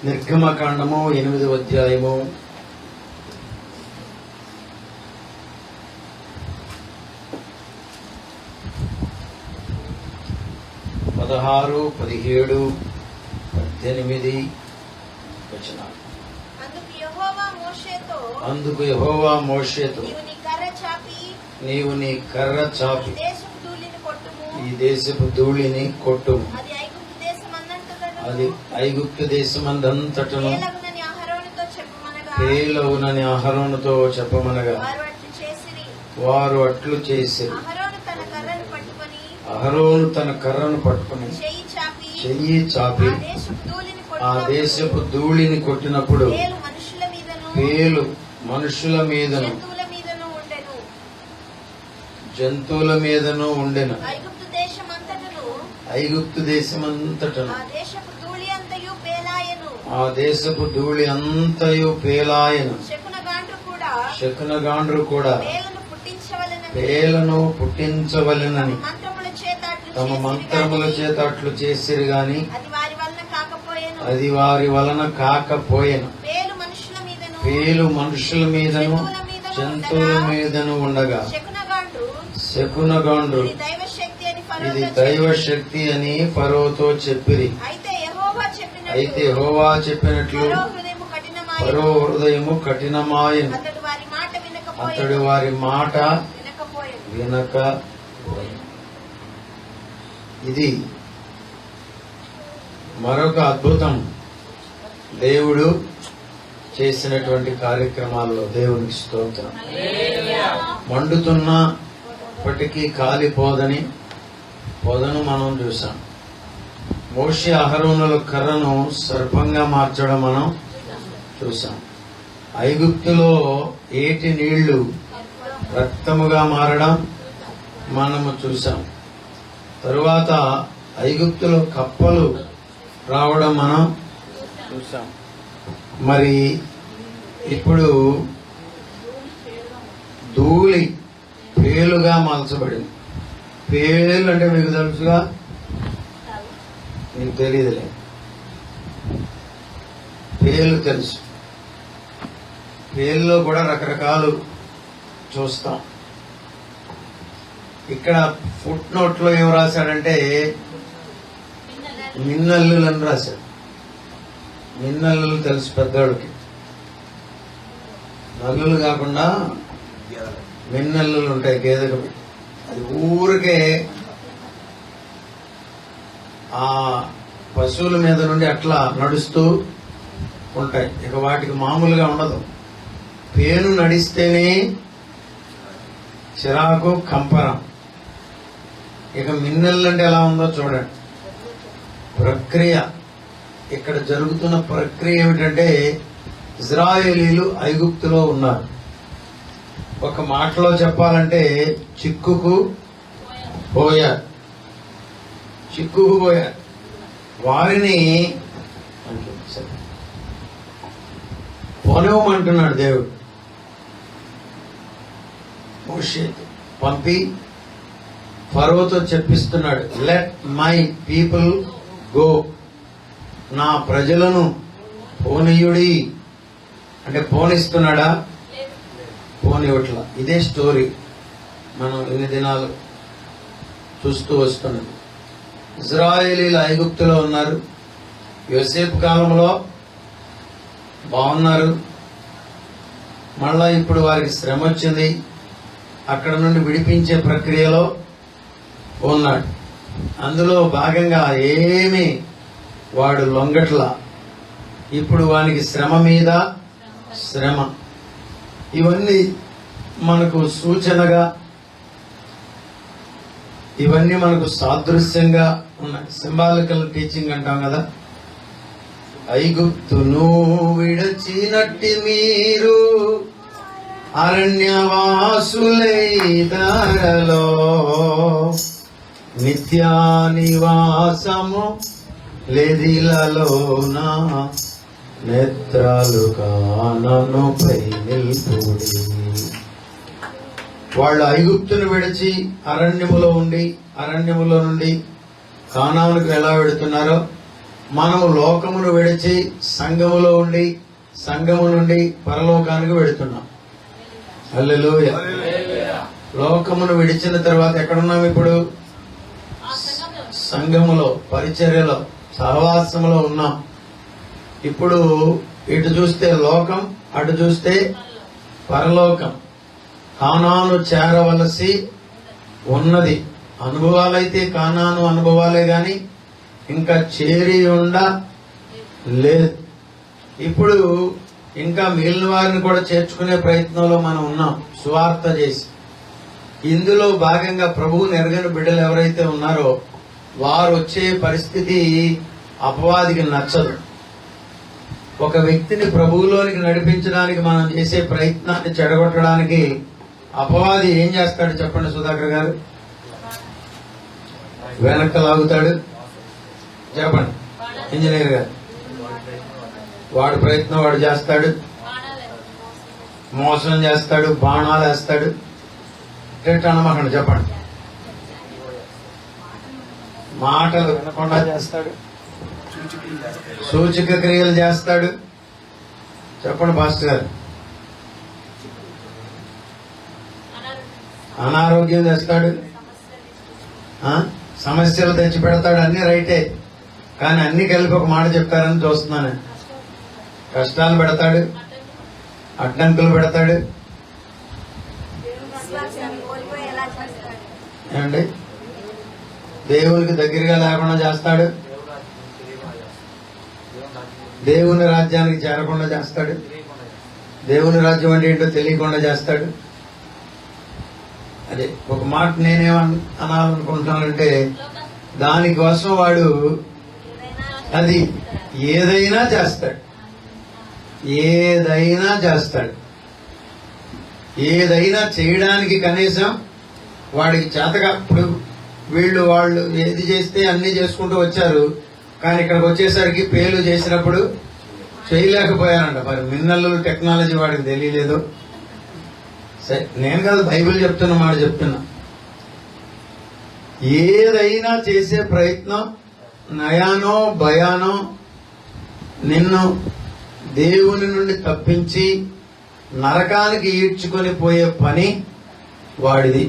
నిర్గమకాండము 8వ అధ్యాయము 16, 17, 18 వచనాలు. అందుకు యెహోవా మోషేతో నీవు నీ కర్ర చాపి ఈ దేశపు ధూళిని కొట్టుము, అది ఐగుప్తు దేశమందంతటను పేలవునని అహరోనుతో చెప్పమనగా వారు అట్లు చేసిరి. అహరోను తన కర్రను పట్టుకుని చెయ్యి చాపి ఆ దేశపు ధూళిని కొట్టినప్పుడు పేలు మనుషుల మీదను జంతువుల మీదను ఉండెను. ఐగుప్తు దేశమంతటను ఆ దేశపు ధూళి అంతయు పేలాయను. శకునగాండ్రు కూడా పేలను పుట్టించవలెనని తమ మంత్రముల చేత అట్లు చేసిరు గాని అది వారి వలన కాకపోయెను. పేలు మనుషుల మీదను జంతువుల మీదను ఉండగా శకునగాండ్రు ఇది దైవ శక్తి అని ఫరోతో చెప్పిరి. అయితే యెహోవా చెప్పినట్లు ఫరో హృదయము కఠినమాయెను, అతడు వారి మాట వినక. ఇది మరొక అద్భుతం దేవుడు చేసినటువంటి కార్యక్రమాల్లో. దేవునికి స్తోత్రం. మండుతున్నప్పటికీ కాలిపోదని పొదను మనం చూసాం. మోషే అహరోనుల కర్రను సర్పంగా మార్చడం మనం చూసాం. ఐగుప్తులో ఏటి నీళ్లు రక్తముగా మారడం మనము చూసాం. తరువాత ఐగుప్తులో కప్పలు రావడం మనం చూసాం. మరి ఇప్పుడు ధూళి పేలుగా మలచబడింది. పేలు అంటే మీకు తెలుసుగా, మీకు తెలియదులే. పేలు తెలుసు. పేలులో కూడా రకరకాలు చూస్తాం. ఇక్కడ ఫుట్ నోట్ లో ఏం రాశాడంటే మిన్నల్లులు అని రాశాడు. మిన్నల్లులు తెలుసు పెద్దవాడికి. నల్లులు కాకుండా మిన్నల్లులు ఉంటాయి గేదెలు. అది ఊరికే ఆ పశువుల మీద నుండి అట్లా నడుస్తూ ఉంటాయి. ఇక వాటికి మామూలుగా ఉండదు. పేను నడిస్తేనే చిరాకు, కంపరం. ఇక మిన్నెల్లు అంటే ఎలా ఉందో చూడండి. ప్రక్రియ ఇక్కడ జరుగుతున్న ప్రక్రియ ఏమిటంటే ఇజ్రాయేలీలు ఐగుప్తులో ఉన్నారు. ఒక మాటలో చెప్పాలంటే చిక్కుకు పోయారు. వారిని పోనివ్వమంటున్నాడు దేవుడు. మోషే పంపి ఫరోతో చెప్పిస్తున్నాడు, లెట్ మై పీపుల్ గో, నా ప్రజలను పోనీయుడి అంటే పోనిస్తున్నాడా? పోనివ్వట్లా. ఇదే స్టోరీ మనం ఇన్ని దినాలు చూస్తూ వస్తున్నాం. ఇజ్రాయేలీలు ఐగుప్తులో ఉన్నారు. యోసేపు కాలంలో బాగున్నారు. మళ్ళా ఇప్పుడు వారికి శ్రమ వచ్చింది. అక్కడ నుండి విడిపించే ప్రక్రియలో ఉన్నాడు. అందులో భాగంగా ఏమీ వాడు లొంగట్లా. ఇప్పుడు వానికి శ్రమ మీద శ్రమ. ఇవన్నీ మనకు సూచనగా, ఇవన్నీ మనకు సాదృశ్యంగా ఉన్నాయి. సింబాలికల్ టీచింగ్ అంటాం కదా. ఐగుప్తును విడచినట్టి మీరు అరణ్యవాసులై దారలో నిత్యా నివాసము లేదిలలోన నేత్రాలు కానను పై నిల్పుడి. వాళ్ళు ఐగుప్తును విడిచి అరణ్యములో నుండి కానానుకు ఎలా వెడుతున్నారో మనము లోకమును విడిచి సంఘములో ఉండి సంఘము నుండి పరలోకానికి వెళుతున్నాం. హల్లెలూయా. లోకమును విడిచిన తర్వాత ఎక్కడున్నాం ఇప్పుడు? సంఘములో, పరిచర్యలో, సహవాసములో ఉన్నాం. ఇప్పుడు ఇటు చూస్తే లోకం, అటు చూస్తే పరలోకం. కానాను చేరవలసి ఉన్నది. అనుభవాలైతే కానాను అనుభవాలే గాని ఇంకా చేరి లేదు. ఇప్పుడు ఇంకా మిగిలిన వారిని కూడా చేర్చుకునే ప్రయత్నంలో మనం ఉన్నాం, సువార్త చేసి. ఇందులో భాగంగా ప్రభువుని ఎరగని బిడ్డలు ఎవరైతే ఉన్నారో వారు వచ్చే పరిస్థితి అపవాదికి నచ్చదు. ఒక వ్యక్తిని ప్రభువులోనికి నడిపించడానికి మనం చేసే ప్రయత్నాన్ని చెడగొట్టడానికి అపవాది ఏం చేస్తాడు చెప్పండి సుధాకర్ గారు? వెనక్కి లాగుతాడు. చెప్పండి ఇంజనీర్ గారు. వాడి ప్రయత్నం వాడు చేస్తాడు, మోసం చేస్తాడు, బాణాలు వేస్తాడు. అనమాకండి, చెప్పండి. మాటలు వినకుండా చేస్తాడు, సూచక క్రియలు చేస్తాడు. చెప్పండి పాస్టర్ గారు. అనారోగ్యం తెస్తాడు, సమస్యలు తెచ్చి పెడతాడు. అన్ని రైటే, కానీ అన్ని కలిపి ఒక మాట చెప్తారని చూస్తున్నాను. కష్టాలు పెడతాడు, అడ్డంకులు పెడతాడు. ఏమండి? దేవునికి దగ్గరగా లేకుండా చేస్తాడు, దేవుని రాజ్యానికి చేరకుండా చేస్తాడు, దేవుని రాజ్యం అంటే ఏంటో తెలియకుండా చేస్తాడు. అదే ఒక మాట నేనేమనాలనుకుంటున్నానంటే, దానికోసం వాడు అది ఏదైనా చేస్తాడు, ఏదైనా చేస్తాడు. ఏదైనా చేయడానికి కనీసం వాడికి చేతగా. ఇప్పుడు వాళ్ళు ఏది చేస్తే అన్ని చేసుకుంటూ వచ్చారు, కానీ ఇక్కడికి వచ్చేసరికి పేలు చేసినప్పుడు చేయలేకపోయానంట. మరి మిన్నల్ టెక్నాలజీ వాడికి తెలియలేదు. సరే, నేను కాదు, బైబిల్ చెప్తున్న మాట చెప్తున్నా. ఏదైనా చేసే ప్రయత్నం నయానో భయానో నిన్ను దేవుని నుండి తప్పించి నరకానికి ఈడ్చుకొని పోయే పని వాడిది.